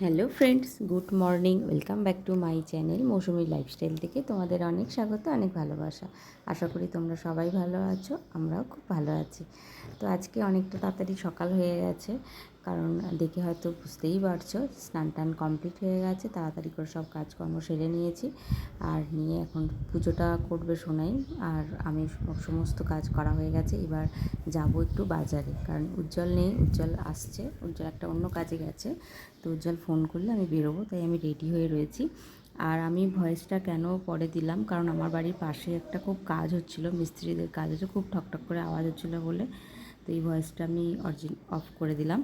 Hello friends, good morning. Welcome back to my channel Mousumi lifestyle থেকে তোমাদের অনেক স্বাগত, অনেক ভালোবাসা। আশা করি তোমরা সবাই ভালো আছো, আমরাও খুব ভালো আছি। তো আজকে অনেকটা তাড়াতাড়ি সকাল হয়ে গেছে, কারণ দেখে হয়তো বুঝতেই পারছো স্নান টান কমপ্লিট হয়ে গেছে। তাড়াতাড়ি করে সব কাজকর্ম সেরে নিয়েছি, আর নিয়ে এখন পুজোটা করবে সোনাই, আর আমি সমস্ত কাজ করা হয়ে গেছে। এবার যাবো একটু বাজারে, কারণ উজ্জ্বল নেই, উজ্জ্বল আসছে, উজ্জ্বল একটা অন্য কাজে গেছে। তো উজ্জ্বল ফোন করলে আমি বেরোবো, তাই আমি রেডি হয়ে রয়েছি। আর আমি ভয়েসটা কেন পরে দিলাম, কারণ আমার বাড়ির পাশে একটা খুব কাজ হচ্ছিলো, মিস্ত্রিদের কাজ হচ্ছে, খুব ঠকঠক করে আওয়াজ হচ্ছিলো বলে তো এই ভয়েসটা আমি অফ করে দিলাম।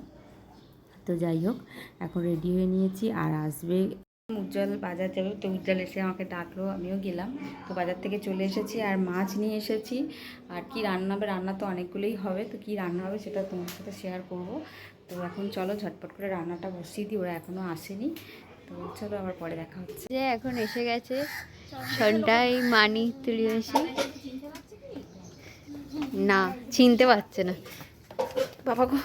তো যাই হোক, এখন রেডি হয়ে নিয়েছি, আর আসবে উজ্জ্বল বাজার যাবে। তো উজ্জ্বল এসে আমাকে ডাকলো, আমিও গেলাম। তো বাজার থেকে চলে এসেছি, আর মাছ নিয়ে এসেছি। আর কি রান্না হবে, রান্না তো অনেকগুলোই হবে, তো কি রান্না হবে সেটা তোমার সাথে শেয়ার করব। তো এখন চলো ঝটপট করে রান্নাটা বসিয়ে দিই, ওরা এখনও আসেনি। তো চলো, আবার পরে দেখা হচ্ছে। যে এখন এসে গেছে সন্ধ্যায় মানি তুলি এসে, না চিনতে পারছে না বাবা গো।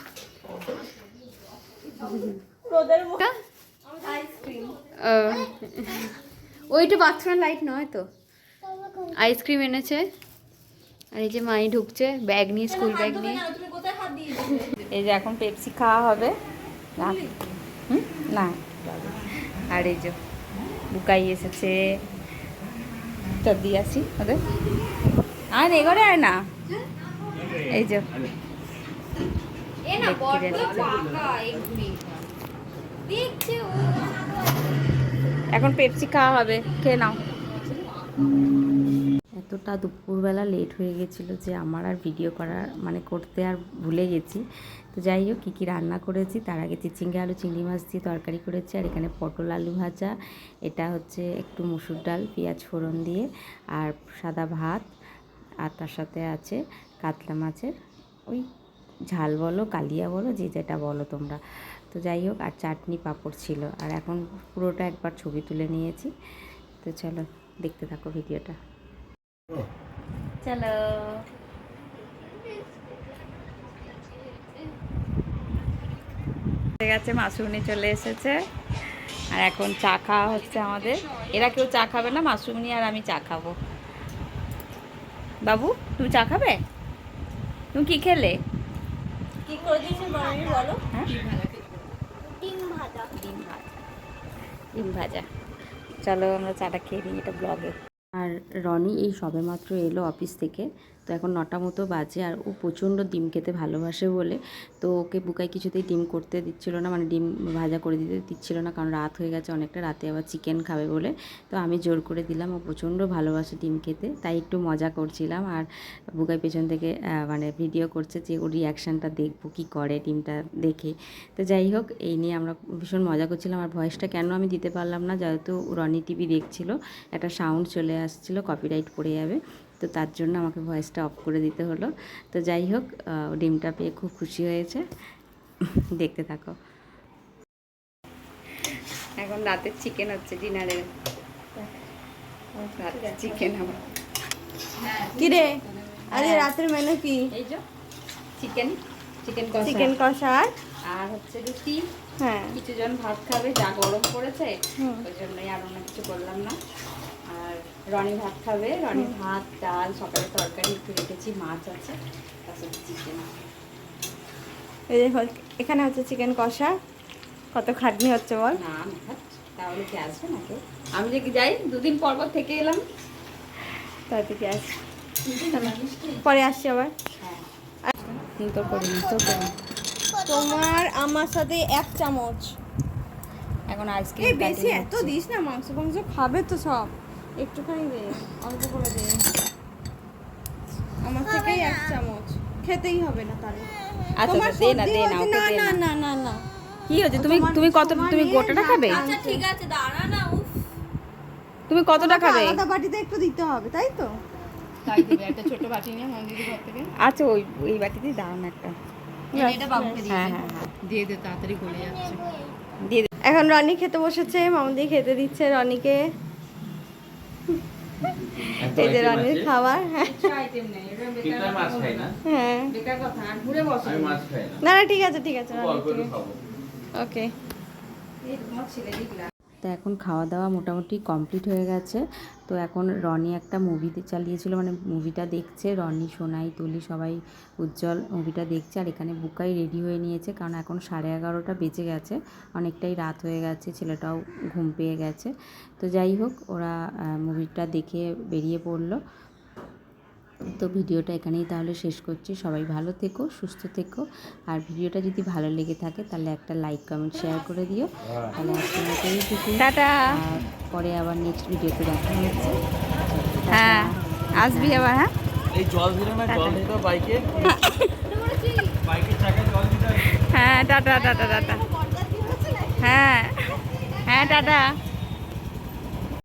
ওইটা বাথরুমের লাইট নয় তো, আইসক্রিম এনেছে। আর এই যে মানি ঢুকছে ব্যাগ নিয়ে, স্কুল ব্যাগ নিয়ে। এই যে এখন পেপসি খাওয়া হবে না, আর এই যে বুকাই এসেছে, চল দিয়ে আসি ওদের। আর এগোরে আয় না, এই যে এখন পেপসি খাওয়া হবে, খেয়ে নাও। এতটা দুপুরবেলা লেট হয়ে গেছিলো যে আমার আর ভিডিও করার করতে আর ভুলে গেছি। তো যাই হোক, কী কী রান্না করেছি তার আগে চিচিঙ্গা আলু চিংড়ি মাছ দিয়ে তরকারি করেছি, আর এখানে পটল আলু ভাজা, এটা হচ্ছে একটু মুসুর ডাল পেঁয়াজ ফোড়ন দিয়ে, আর সাদা ভাত, আর তার সাথে আছে কাতলা মাছের ওই ঝাল বলো কালিয়া বলো, যে যেটা বলো তোমরা। তো যাই হোক, আর চাটনি পাঁপড় ছিল। আর এখন পুরোটা একবার ছবি তুলে নিয়েছি। তো চলো দেখতে থাকো ভিডিওটা। চলো, ঠিক আছে, মাসুমনি চলে এসেছে, আর এখন চা খাওয়া হচ্ছে আমাদের। এরা কেউ চা খাবে না, মাসুমনি আর আমি চা খাবো। বাবু, তুমি চা খাবে? তুমি কি খেলে? কি করে দিয়েছেন বলো? হ্যাঁ, ডিম ভাজা। ডিম ভাজা। চলো আমরা চাটা খেয়ে নিই, এটা ব্লগে। আর রনি এই সবেমাত্র এলো অফিস থেকে, তো এখন 9টা মতো বাজে। আর ও প্রচণ্ড ডিম খেতে ভালোবাসে বলে তো ওকে বুকাই কিছুতেই ডিম করতে দিচ্ছিলো না, ডিম ভাজা করে দিতে দিচ্ছিলো না, কারণ রাত হয়ে গেছে অনেকটা, রাতে আবার চিকেন খাবে বলে। তো আমি জোর করে দিলাম, ও প্রচণ্ড ভালোবাসে ডিম খেতে, তাই একটু মজা করছিলাম। আর বুকাই পেছন থেকে ভিডিও করছে যে ওর রিয়াকশানটা দেখবো কী করে ডিমটা দেখে। তো যাই হোক, এই নিয়ে আমরা ভীষণ মজা করছিলাম। আর ভয়েসটা কেন আমি দিতে পারলাম না, যেহেতু রনি টিভি দেখছিল, একটা সাউন্ড চলে আসছিলো, কপিরাইট পড়ে যাবে, তো তার জন্য আমাকে ভয়েসটা অফ করে দিতে হলো। তো যাই হোক, ডিমটা পেয়ে খুব খুশি হয়েছে, দেখতে থাকো। এখন রাতের চিকেন হচ্ছে, ডিনারে চিকেন আমার। কি রে, আরে রাতের মেনু কি? এই যে চিকেন, চিকেন কষা আর হচ্ছে রুটি। হ্যাঁ, কিছুজন ভাত খাবে, যা গরম পড়েছে ওই জন্যই আর অন্য কিছু করলাম না। আর রনি ভাত খাবে, রনি ভাত ডাল, সকালে তরকারি একটু রেখেছি, মাছ আছে, তারপরে চিকেন। এই দেখো এখানে হচ্ছে চিকেন কষা। কত খাটনি হচ্ছে বল? না তাহলে কি আসবে না কেউ? আমি যে যাই 2 দিন পর পর থেকে এলাম, তাই থেকে আসি, পরে আসছি আবার। হ্যাঁ, তো করি না, তো করি। তোমার আমার সাথে 1 চামচ। এখন আইসক্রিম বেশি এত দিস না, মাংস মাংস খাবে তো সব, একটুখানি দে, অল্প করে দে। আমার থেকেই 1 চামচ খেতেই হবে না তাহলে। আচ্ছা দে না, দে না, ওকে দে না। না না না, কি হচ্ছে? তুমি কত, তুমি গোটাটা খাবে? আচ্ছা ঠিক আছে, দাঁড়া না। উফ, তুমি কতটা খাবে? আলাদা বাটিতে একটু দিতে হবে, তাই তো? তাই দিবে একটা ছোট বাটি নিয়ে মন্দির ঘর থেকে। আচ্ছা, ওই বাটিতেই দাঁড়ান একটা। এটা বাবুকে দিয়ে হ্যাঁ দে। হ্যাঁ হ্যাঁ, দিয়ে দে, তাড়াতাড়ি গলে যাচ্ছে। দিয়ে দে। এখন রনি খেতে বসেছে, মামদি খেতে দিচ্ছে রনিকে। এই যে রনির খাবার। হ্যাঁ, না না, ঠিক আছে ঠিক আছে, ওকে। তো এখন খাওয়া দাওয়া মোটামুটি কমপ্লিট হয়ে গেছে। তো এখন রনি একটা মুভি চালিয়েছিল, মানে মুভিটা দেখছে। রনি, সোনাই, তুলি সবাই, উজ্জ্বল মুভিটা দেখছে। আর এখানে বুকাই রেডি হয়ে নিয়েছে, কারণ এখন 11:30 বেজে গেছে, অনেকটাই রাত হয়ে গেছে, ছেলেটাও ঘুম পেয়ে গেছে। তো যাই হোক, ওরা মুভিটা দেখে বেরিয়ে পড়লো। তো ভিডিওটা এখানেই তাহলে শেষ করছি। সবাই ভালো থেকো, সুস্থ থেকো। আর ভিডিওটা যদি ভালো লেগে থাকে তাহলে একটা লাইক, কমেন্ট, শেয়ার করে দিও। তাহলে আজকের মতো এইটুকু। টাটা। আর পরে আবার নেক্সট ভিডিওতে দেখা হচ্ছে। হ্যাঁ, আসবি আবার। হ্যাঁ, এই জল দিলে না, জল দিতে বাইকে বাইকের চাকায় জল দিতে হয়। হ্যাঁ, টাটা টাটা টাটা। হ্যাঁ হ্যাঁ, টাটা।